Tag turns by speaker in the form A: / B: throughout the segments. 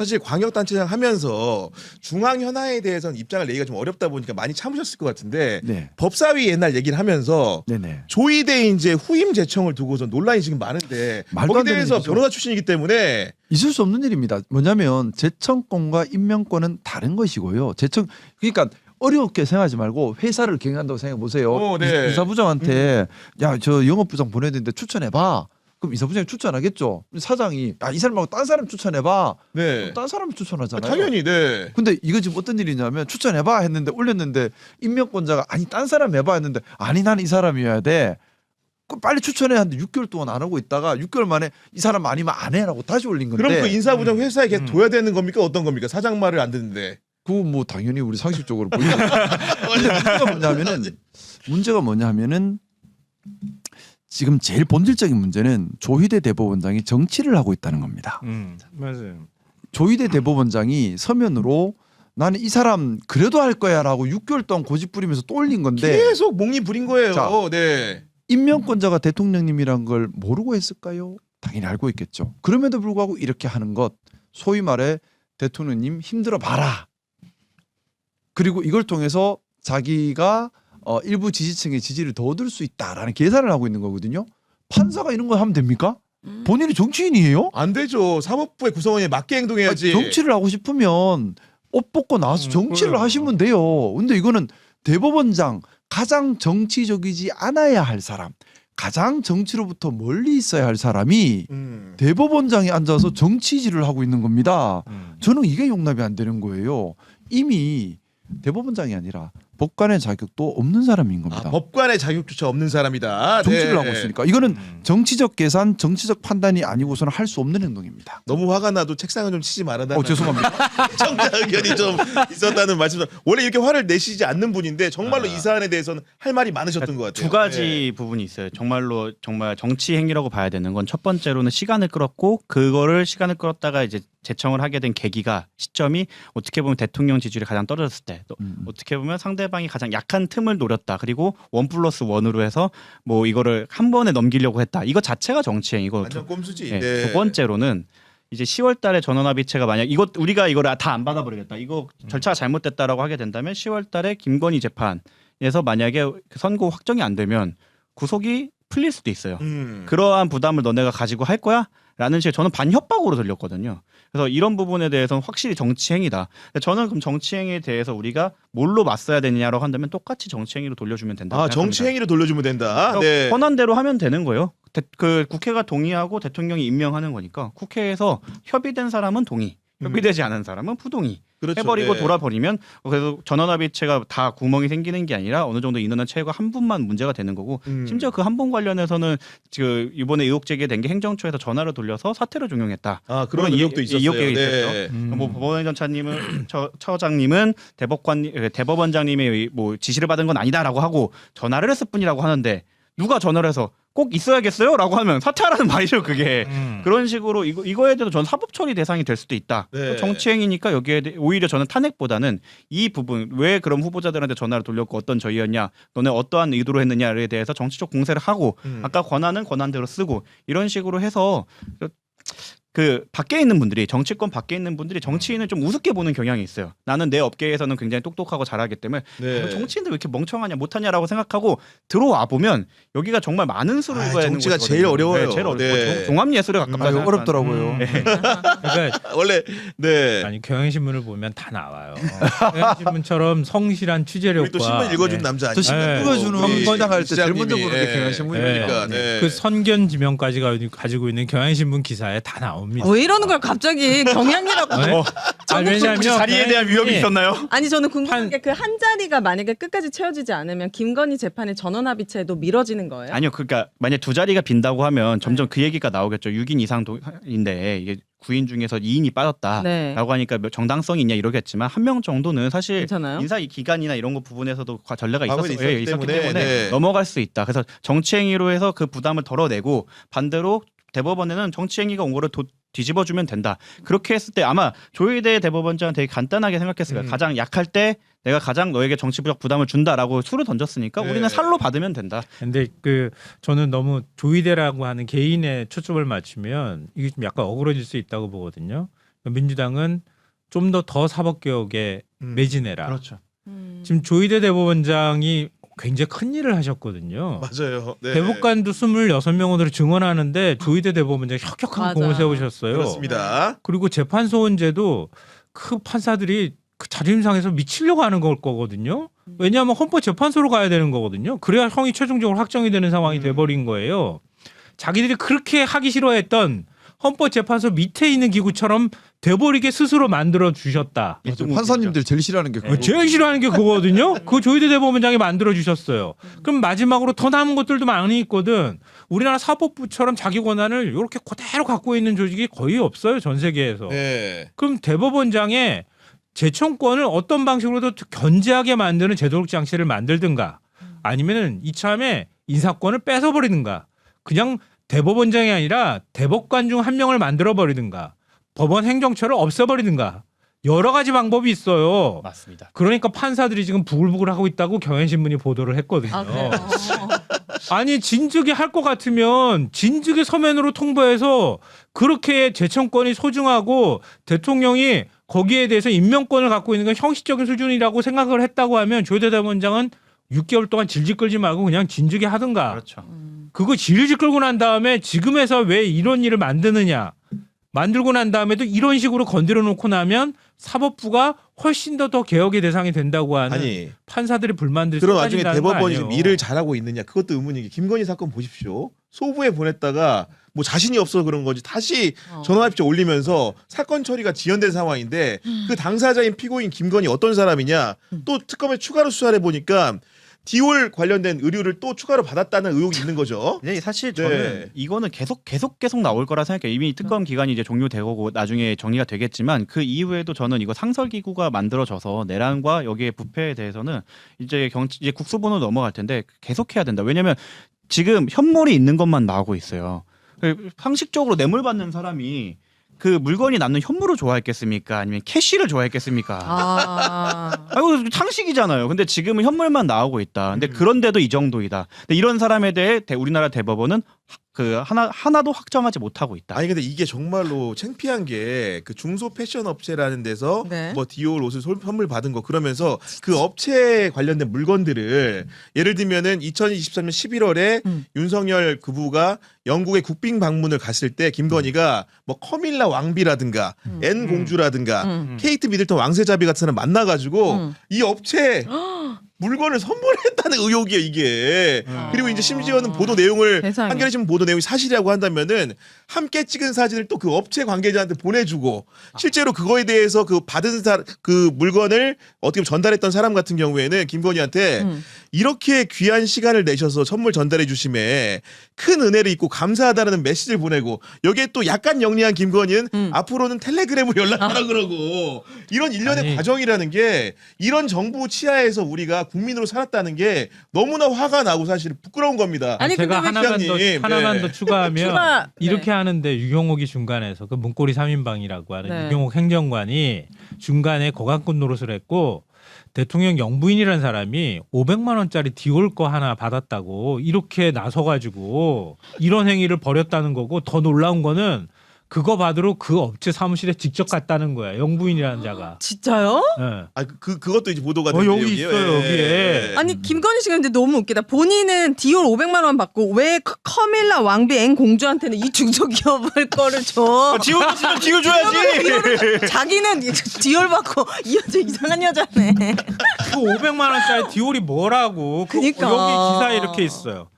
A: 사실 광역단체장 하면서 중앙 현안에 대해서는 입장을 내기가 좀 어렵다 보니까 많이 참으셨을 것 같은데
B: 네.
A: 법사위 옛날 얘기를 하면서
B: 네네.
A: 조의대 이제 후임 제청을 두고서 논란이 지금 많은데
B: 말도
A: 거기에
B: 안 되는
A: 대해서
B: 얘기죠.
A: 변호사 출신이기 때문에
B: 있을 수 없는 일입니다. 뭐냐면 제청권과 임명권은 다른 것이고요. 제청 그러니까 어렵게 생각하지 말고 회사를 경영한다고 생각해 보세요.
A: 네.
B: 이사부장한테 야 저 영업부장 보내야 되는데 추천해봐. 그럼 이사부장이 추천하겠죠. 사장이 야 이 사람하고 딴 사람 추천해봐.
A: 네.
B: 딴 사람 추천하잖아요.
A: 당연히 네.
B: 근데 이거 지금 어떤 일이냐면 추천해봐 했는데 올렸는데 임명권자가 아니 딴 사람 해봐 했는데 아니 나는 이 사람이어야 돼. 그럼 빨리 추천해야 하는데 6개월 동안 안 하고 있다가 6개월 만에 이 사람 아니면 안 해라고 다시 올린 건데.
A: 그럼 그 인사부장 회사에 계속 둬야 되는 겁니까? 어떤 겁니까? 사장 말을 안 듣는데.
B: 그거 뭐 당연히 우리 상식적으로 보이죠. 근데 문제가 뭐냐면은 지금 제일 본질적인 문제는 조희대 대법원장이 정치를 하고 있다는 겁니다.
C: 맞아요.
B: 조희대 대법원장이 서면으로 나는 이 사람 그래도 할 거야라고 6개월 동안 고집 부리면서 또 올린 건데
A: 계속 목리 부린 거예요.
B: 자,
A: 네.
B: 임명권자가 대통령님이란 걸 모르고 했을까요? 당연히 알고 있겠죠. 그럼에도 불구하고 이렇게 하는 것 소위 말해 대통령님 힘들어 봐라. 그리고 이걸 통해서 자기가 일부 지지층의 지지를 더 얻을 수 있다라는 계산을 하고 있는 거거든요. 판사가 이런 거 하면 됩니까? 본인이 정치인이에요?
A: 안 되죠. 사법부의 구성원에 맞게 행동해야지.
B: 정치를 하고 싶으면 옷 벗고 나와서 정치를
C: 그래요.
B: 하시면 돼요. 근데 이거는 대법원장 가장 정치적이지 않아야 할 사람, 가장 정치로부터 멀리 있어야 할 사람이 대법원장에 앉아서 정치질을 하고 있는 겁니다. 저는 이게 용납이 안 되는 거예요. 이미 대법원장이 아니라 법관의 자격도 없는 사람인 겁니다.
A: 아, 법관의 자격조차 없는 사람이다.
B: 정치를
A: 네.
B: 하고 있으니까 이거는 정치적 계산, 정치적 판단이 아니고서는 할 수 없는 행동입니다.
A: 너무 화가 나도 책상을 좀 치지 말아달라.
B: 죄송합니다.
A: 청자 의견이 좀 있었다는 말씀. 원래 이렇게 화를 내시지 않는 분인데 정말로 이 사안에 대해서는 할 말이 많으셨던 것 같아요.
D: 두 가지
A: 네.
D: 부분이 있어요. 정말로 정말 정치 행위라고 봐야 되는 건 첫 번째로는 시간을 끌었고 그거를 시간을 끌었다가 이제 제청을 하게 된 계기가 시점이 어떻게 보면 대통령 지지율이 가장 떨어졌을 때 또 어떻게 보면 상대방이 가장 약한 틈을 노렸다. 그리고 1+1으로 해서 뭐 이거를 한 번에 넘기려고 했다. 이거 자체가 정치 행위고
A: 완전 꼼수지.
D: 네.
A: 네.
D: 두 번째로는 이제 10월달에 전원합의체가 만약 이거 우리가 이거를 다 안 받아버리겠다. 이거 절차가 잘못됐다라고 하게 된다면 10월달에 김건희 재판에서 만약에 선고 확정이 안 되면 구속이 풀릴 수도 있어요. 그러한 부담을 너네가 가지고 할 거야? 라는 식의 저는 반협박으로 들렸거든요. 그래서 이런 부분에 대해서는 확실히 정치행위다. 저는 그럼 정치행위에 대해서 우리가 뭘로 맞서야 되느냐라고 한다면 똑같이 정치행위로 돌려주면 된다.
A: 아, 정치행위로 돌려주면 된다. 네.
D: 권한대로 하면 되는 거예요. 그 국회가 동의하고 대통령이 임명하는 거니까 국회에서 협의된 사람은 동의, 협의되지 않은 사람은 부동의.
A: 그렇죠.
D: 해버리고
A: 네.
D: 돌아버리면 그래서 전원합의체가 다 구멍이 생기는 게 아니라 어느 정도 인원을 채우고 한 분만 문제가 되는 거고 심지어 그 한 분 관련해서는 지금 이번에 의혹 제기된 게 행정처에서 전화를 돌려서 사퇴로 종용했다.
A: 아, 그런 의혹도 있었어요.
D: 의혹이
A: 네.
D: 있었죠. 뭐 법원행정처님은 처장님은 대법원장님의 뭐 지시를 받은 건 아니다라고 하고 전화를 했을 뿐이라고 하는데 누가 전화를 해서 꼭 있어야겠어요?라고 하면 사퇴하라는 말이죠. 그게 그런 식으로 이거에 대해서 저는 사법 처리 대상이 될 수도 있다.
A: 네.
D: 정치행위니까 여기에 오히려 저는 탄핵보다는 이 부분 왜 그럼 후보자들한테 전화를 돌렸고 어떤 저희였냐, 너네 어떠한 의도로 했느냐에 대해서 정치적 공세를 하고 아까 권한은 권한대로 쓰고 이런 식으로 해서. 그 밖에 있는 분들이 정치권 밖에 있는 분들이 정치인을 좀 우습게 보는 경향이 있어요. 나는 내 업계에서는 굉장히 똑똑하고 잘하기 때문에
A: 네.
D: 정치인들 왜 이렇게 멍청하냐 못하냐라고 생각하고 들어와 보면 여기가 정말 많은 수를
A: 아,
D: 구해야 되는
A: 정치가
D: 곳이거든요.
A: 제일 어려워요.
D: 네, 제일 어렵고
A: 네.
D: 종합 예술에 가깝다.
B: 어렵더라고요.
C: 그러니까
A: 원래 네.
C: 아니 경향신문을 보면 다 나와요. 경향신문처럼 성실한 취재력과
A: 우리 또 신문 읽어준
C: 네.
A: 남자
B: 저 신문
C: 네.
B: 읽어주는
A: 우리
B: 시작할 때 제일
A: 시장님이,
B: 먼저 보는 게
A: 예.
B: 경향신문이니까.
A: 그러니까, 네.
C: 그 선견 지명까지 가지고 있는 경향신문 기사에 다 나옵니다.
E: 왜 이러는 걸 갑자기 경향이라고?
C: 네?
E: 저는
C: 왜냐하면
D: 자리에 대한 위협이 있었나요?
E: 아니 저는 궁금한 게 그 한 자리가 만약에 끝까지 채워지지 않으면 김건희 재판의 전원합의체도 미뤄지는 거예요?
D: 아니요, 그러니까 만약 두 자리가 빈다고 하면 점점 그 얘기가 나오겠죠. 6인 이상인데 이게 9인 중에서 2인이 빠졌다라고
E: 네.
D: 하니까 정당성이 있냐 이러겠지만 한 명 정도는 사실
E: 괜찮아요?
D: 인사 기간이나 이런 거 부분에서도 전례가
A: 과거에
D: 있었기 때문에
A: 네.
D: 넘어갈 수 있다. 그래서 정치행위로 해서 그 부담을 덜어내고 반대로 대법원에는 정치행위가 온 거를 뒤집어주면 된다. 그렇게 했을 때 아마 조희대 대법원장은 되게 간단하게 생각했을 거예요. 가장 약할 때 내가 가장 너에게 정치부적 부담을 준다라고 수를 던졌으니까
A: 네.
D: 우리는 살로 받으면 된다.
C: 근데 그 저는 너무 조희대라고 하는 개인의 초점을 맞추면 이게 좀 약간 억울해질 수 있다고 보거든요. 민주당은 좀 더 사법개혁에 매진해라.
D: 그렇죠.
C: 지금 조희대 대법원장이 굉장히 큰 일을 하셨거든요.
A: 맞아요. 네.
C: 대법관도 26명으로 증언하는데 조희대 대법원장이 혁혁한
E: 맞아.
C: 공을 세우셨어요.
A: 그렇습니다.
C: 그리고 재판소원제도 그 판사들이 그 자존심상에서 미치려고 하는 걸 거거든요. 왜냐하면 헌법재판소로 가야 되는 거거든요. 그래야 형이 최종적으로 확정이 되는 상황이 돼버린 거예요. 자기들이 그렇게 하기 싫어했던 헌법재판소 밑에 있는 기구처럼 돼버리게 스스로 만들어 주셨다.
B: 맞아. 판사님들 제일 싫어하는 게 그거.
C: 제일 싫어하는 게 그거거든요. 그 조희대 대법원장이 만들어 주셨어요. 그럼 마지막으로 더 남은 것들도 많이 있거든. 우리나라 사법부처럼 자기 권한을 이렇게 그대로 갖고 있는 조직이 거의 없어요, 전 세계에서.
A: 네.
C: 그럼 대법원장의 재청권을 어떤 방식으로도 견제하게 만드는 제도적 장치를 만들든가, 아니면은 이참에 인사권을 뺏어버리든가, 그냥 대법원장이 아니라 대법관 중 한 명을 만들어 버리든가, 법원 행정처를 없애버리든가, 여러 가지 방법이 있어요.
D: 맞습니다.
C: 그러니까 판사들이 지금 부글부글하고 있다고 경향신문이 보도를 했거든요.
E: 아, 그래요?
C: 아니 진즉에 할 것 같으면 진즉에 서면으로 통보해서 그렇게 재청권이 소중하고 대통령이 거기에 대해서 임명권을 갖고 있는 건 형식적인 수준이라고 생각을 했다고 하면 조희대 대법원장은 6개월 동안 질질 끌지 말고 그냥 진즉에 하든가.
D: 그렇죠.
C: 그거 질질 끌고 난 다음에 지금에서 왜 이런 일을 만드느냐. 만들고 난 다음에도 이런 식으로 건드려 놓고 나면 사법부가 훨씬 더 개혁의 대상이 된다고 하는
A: 아니
C: 판사들의 불만들이
A: 그런 와중에
C: 쏟아진다는 거
A: 대법원이
C: 아니에요.
A: 지금 일을 잘하고 있느냐 그것도 의문인 게 김건희 사건 보십시오. 소부에 보냈다가 뭐 자신이 없어서 그런 건지 다시 전원합의체 올리면서 사건 처리가 지연된 상황인데 그 당사자인 피고인 김건희 어떤 사람이냐 또 특검에 추가로 수사를 해보니까 디올 관련된 의류를 또 추가로 받았다는 의혹이 있는 거죠.
D: 네, 사실
A: 네.
D: 저는 이거는 계속 나올 거라 생각해요. 이미 특검 기간이 이제 종료되고 나중에 정리가 되겠지만 그 이후에도 저는 이거 상설 기구가 만들어져서 내란과 여기에 부패에 대해서는 이제 이제 국수본으로 넘어갈 텐데 계속해야 된다. 왜냐하면 지금 현물이 있는 것만 나오고 있어요. 상식적으로 뇌물 받는 사람이 그 물건이 남는 현물을 좋아했겠습니까? 아니면 캐시를 좋아했겠습니까? 아이고 상식이잖아요. 근데 지금은 현물만 나오고 있다. 근데 그런데도 이 정도이다. 근데 이런 사람에 대해 우리나라 대법원은 그 하나도 확정하지 못하고 있다.
A: 아니 근데 이게 정말로 창피한 게 그 중소 패션 업체라는 데서
E: 네.
A: 뭐 디올 옷을 선물 받은 거 그러면서 그 업체에 관련된 물건들을 예를 들면은 2023년 11월에 윤석열 그부가 영국의 국빈 방문을 갔을 때 김건희가 뭐 커밀라 왕비라든가 앤 공주라든가 케이트 미들턴 왕세자비 같은 사람 만나가지고 이 업체 물건을 선물했다는 의혹이에요 이게. 그리고 이제 심지어는 보도 내용을
E: 세상에.
A: 한겨레 신문 보도 내용이 사실이라고 한다면은 함께 찍은 사진을 또 그 업체 관계자한테 보내주고 실제로 그거에 대해서 그 받은 그 물건을 어떻게 보면 전달했던 사람 같은 경우에는 김건희한테 이렇게 귀한 시간을 내셔서 선물 전달해 주심에 큰 은혜를 입고 감사하다는 메시지를 보내고 여기에 또 약간 영리한 김건희는 앞으로는 텔레그램으로 연락하라 그러고 이런 일련의
C: 아니.
A: 과정이라는 게 이런 정부 치하에서 우리가 국민으로 살았다는 게 너무나 화가 나고 사실 부끄러운 겁니다.
E: 아니,
C: 제가
E: 근데
C: 하나만
A: 네.
C: 더 추가하면
E: 추가, 네.
C: 이렇게 하는데 유경옥이 중간에서 그 문고리 3인방이라고 하는
E: 네.
C: 유경옥 행정관이 중간에 거강꾼 노릇을 했고 대통령 영부인이라는 사람이 500만 원짜리 디올 거 하나 받았다고 이렇게 나서가지고 이런 행위를 벌였다는 거고 더 놀라운 거는 그거 받으러 그 업체 사무실에 직접 갔다는 거야. 영부인이라는 자가.
E: 진짜요?
C: 예.
A: 아 그것도 이제 보도가 된
C: 여기
A: 내용이에요.
C: 있어요, 여기에.
E: 아니 김건희 씨가 근데 너무 웃기다. 본인은 디올 500만 원 받고 왜 커밀라 왕비 앤 공주한테는 이 중소기업을 거를 줘?
D: 디올 줘야지.
E: 자기는 디올 받고 이 여자 이상한 여자네.
C: 그 500만 원짜리 디올이 뭐라고?
E: 그니까.
C: 여기 기사에 이렇게 있어요.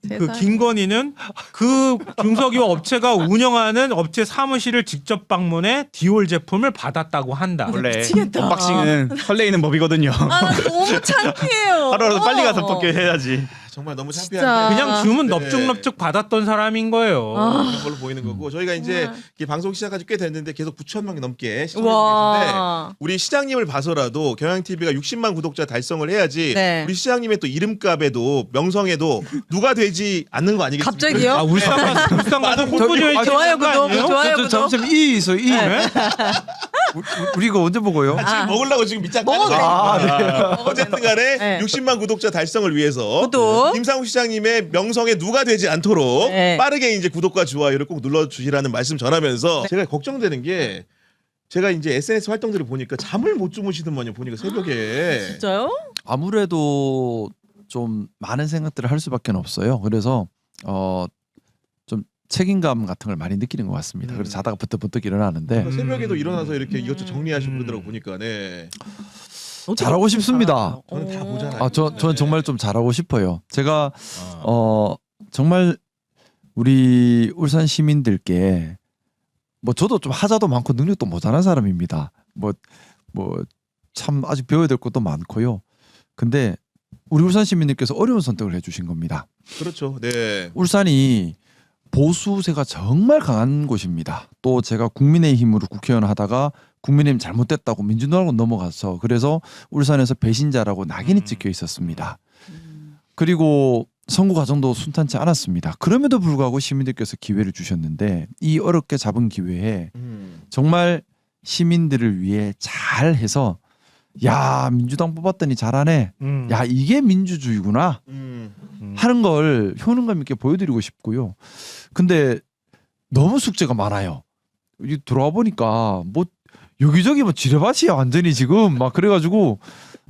C: 그
E: 세상에.
C: 김건희는 그 중소기업 업체가 운영하는 업체 사무실을 직접 방문해 디올 제품을 받았다고 한다.
D: 원래
E: 미치겠다.
D: 언박싱은 설레이는 법이거든요.
E: 아, 나 너무 창피해요.
D: 하루라도 빨리 가서 뽑게 해야지.
A: 정말 너무
E: 진짜.
A: 창피한데
C: 그냥 주문
A: 네.
C: 넙죽넙죽 받았던 사람인 거예요.
A: 그런 걸로 보이는 거고 저희가 이제
E: 정말.
A: 이게 방송 시작까지 꽤 됐는데 계속 9천 명이 넘게 시청해 주고 계신데
E: 와.
A: 우리 시장님을 봐서라도 경향TV가 60만 구독자 달성을 해야지
E: 네.
A: 우리 시장님의 또 이름값에도 명성에도 누가 되지 않는 거 아니겠습니까?
E: 갑자기요?
C: 아 울산 가서 홍보 좀 해주는
E: 좋아요,
C: 거
E: 구독,
C: 아니에요?
E: 좋아요, 구독.
B: 잠시만 이 있어 이. 우리 이거 언제 먹어요?
A: 지금 먹으려고 지금 밑장 까는
E: 먹어도
A: 거예요. 어쨌든 간에
E: 네.
A: 60만 구독자 달성을 위해서
E: 구독.
A: 김상욱 시장님의 명성에 누가 되지 않도록
E: 네.
A: 빠르게 이제 구독과 좋아요를 꼭 눌러주시라는 말씀 전하면서 제가 걱정되는 게 제가 이제 SNS 활동들을 보니까 잠을 못 주무시더만요. 보니까 새벽에.
E: 진짜요?
B: 아무래도 좀 많은 생각들을 할 수밖에 없어요. 그래서 좀 책임감 같은 걸 많이 느끼는 것 같습니다. 그래서 자다가 버뜩버뜩 일어나는데
A: 새벽에도 일어나서 이렇게 이것저것 정리하시고 그러더라고 보니까. 네.
E: 어떻게
B: 잘하고
E: 그렇게
B: 싶습니다.
A: 저는 다 보잖아요.
B: 아, 저는 정말 좀 잘하고 싶어요. 제가
C: 어.
B: 정말 우리 울산 시민들께 뭐 저도 좀 하자도 많고 능력도 모자란 사람입니다. 뭐 참 아직 배워야 될 것도 많고요. 근데 우리 울산 시민들께서 어려운 선택을 해주신 겁니다.
A: 그렇죠. 네.
B: 울산이 보수세가 정말 강한 곳입니다. 또 제가 국민의힘으로 국회의원 하다가 국민의힘 잘못됐다고 민주당으로 넘어가서 그래서 울산에서 배신자라고 낙인이 찍혀 있었습니다. 그리고 선거 과정도 순탄치 않았습니다. 그럼에도 불구하고 시민들께서 기회를 주셨는데 이 어렵게 잡은 기회에 정말 시민들을 위해 잘해서 야 민주당 뽑았더니 잘하네. 야 이게 민주주의구나 하는 걸 효능감 있게 보여드리고 싶고요. 근데 너무 숙제가 많아요. 이 들어와 보니까 뭐 여기저기 뭐 지뢰밭이야 완전히 지금 막 그래가지고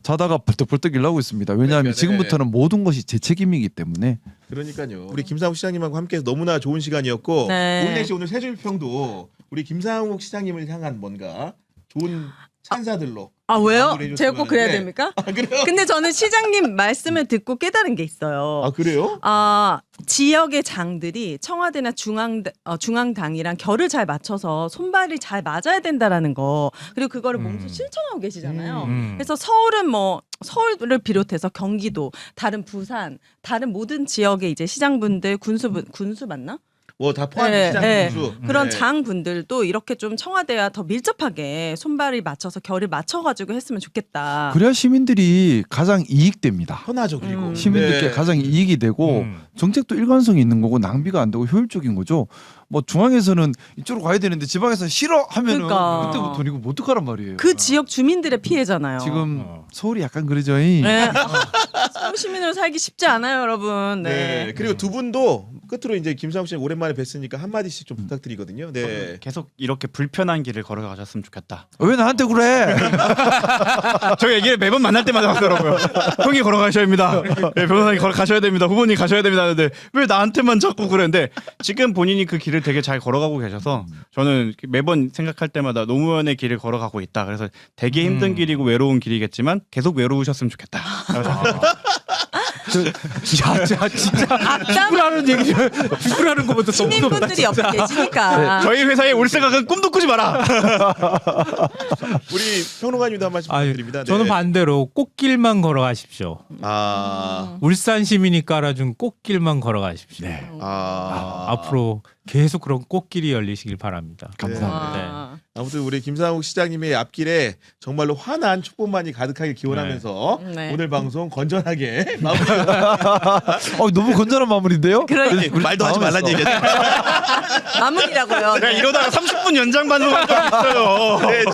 B: 자다가 벌떡벌떡 일어나고 있습니다. 왜냐하면
A: 그러니까, 네.
B: 지금부터는 모든 것이 제 책임이기 때문에.
A: 그러니까요. 우리 김상욱 시장님하고 함께해서 너무나 좋은 시간이었고
E: 네.
A: 오늘 오늘 세줄평도 우리 김상욱 시장님을 향한 뭔가 좋은 찬사들로.
E: 아 왜요?
A: 마무리해
E: 제가 꼭 그래야
A: 줬으면
E: 됩니까?
A: 아 그래요?
E: 근데 저는 시장님 말씀을 듣고 깨달은 게 있어요.
A: 아 그래요?
E: 지역의 장들이 청와대나 중앙당이랑 결을 잘 맞춰서 손발이 잘 맞아야 된다라는 거 그리고 그거를 몸소 실천하고 계시잖아요. 그래서 서울은 뭐 서울을 비롯해서 경기도, 다른 부산, 다른 모든 지역의 이제 시장분들 군수 맞나?
A: 뭐 다 포함
E: 네,
A: 시장
E: 네.
A: 군수.
E: 그런
A: 네.
E: 장분들도 이렇게 좀 청와대와 더 밀접하게 손발이 맞춰서 결을 맞춰가지고 했으면 좋겠다.
B: 그래야 시민들이 가장 이익됩니다.
A: 편하죠 그리고
B: 시민들께
A: 네.
B: 가장 이익이 되고 정책도 일관성이 있는 거고 낭비가 안 되고 효율적인 거죠. 뭐 중앙에서는 이쪽으로 가야 되는데 지방에서 싫어 하면은
E: 그러니까.
B: 그때부터 이거 못 어떡하란 말이에요.
E: 그 지역 주민들의 피해잖아요.
B: 지금 서울이 약간 그러죠.
E: 네. 서울 시민으로 살기 쉽지 않아요, 여러분.
A: 네.
E: 네.
A: 그리고 두 분도 끝으로 이제 김상욱 씨 오랜만에 뵀으니까 한 마디씩 좀 부탁드리거든요. 네.
D: 계속 이렇게 불편한 길을 걸어가셨으면 좋겠다.
B: 왜 나한테 그래?
D: 저 얘기를 매번 만날 때마다 하더라고요. 형이 걸어가셔야 합니다. 네, 변호사님 걸어가셔야 됩니다. 후보님 가셔야 됩니다 하는데 왜 나한테만 자꾸 그러는데 지금 본인이 그 길을 되게 잘 걸어가고 계셔서 저는 매번 생각할 때마다 노무현의 길을 걸어가고 있다. 그래서 되게 힘든 길이고 외로운 길이겠지만 계속 외로우셨으면 좋겠다.
C: 야, 진짜 죽으라는 얘기를 죽으라는 것부터 너무
E: 시민분들이 옆에 계시니까.
D: 저희 회사에 올 생각은 꿈도 꾸지 마라.
A: 우리 평론가님도 한 말씀
C: 아니,
A: 부탁드립니다. 네.
C: 저는 반대로 꽃길만 걸어가십시오.
A: 아.
C: 울산 시민이 깔아준 꽃길만 걸어가십시오.
B: 네.
C: 앞으로 계속 그런 꽃길이 열리시길 바랍니다.
B: 감사합니다.
E: 와.
A: 아무튼 우리 김상욱 시장님의 앞길에 정말로 환한 축복만이 가득하길 기원하면서
E: 네.
A: 오늘 방송 건전하게 마무리.
B: 너무 건전한 마무리인데요?
E: 그러니까.
A: 말도 하지 말란 얘기죠.
E: 마무리라고요.
D: 야, 이러다가 30분 연장 방송할 줄 알았어요.
A: 네.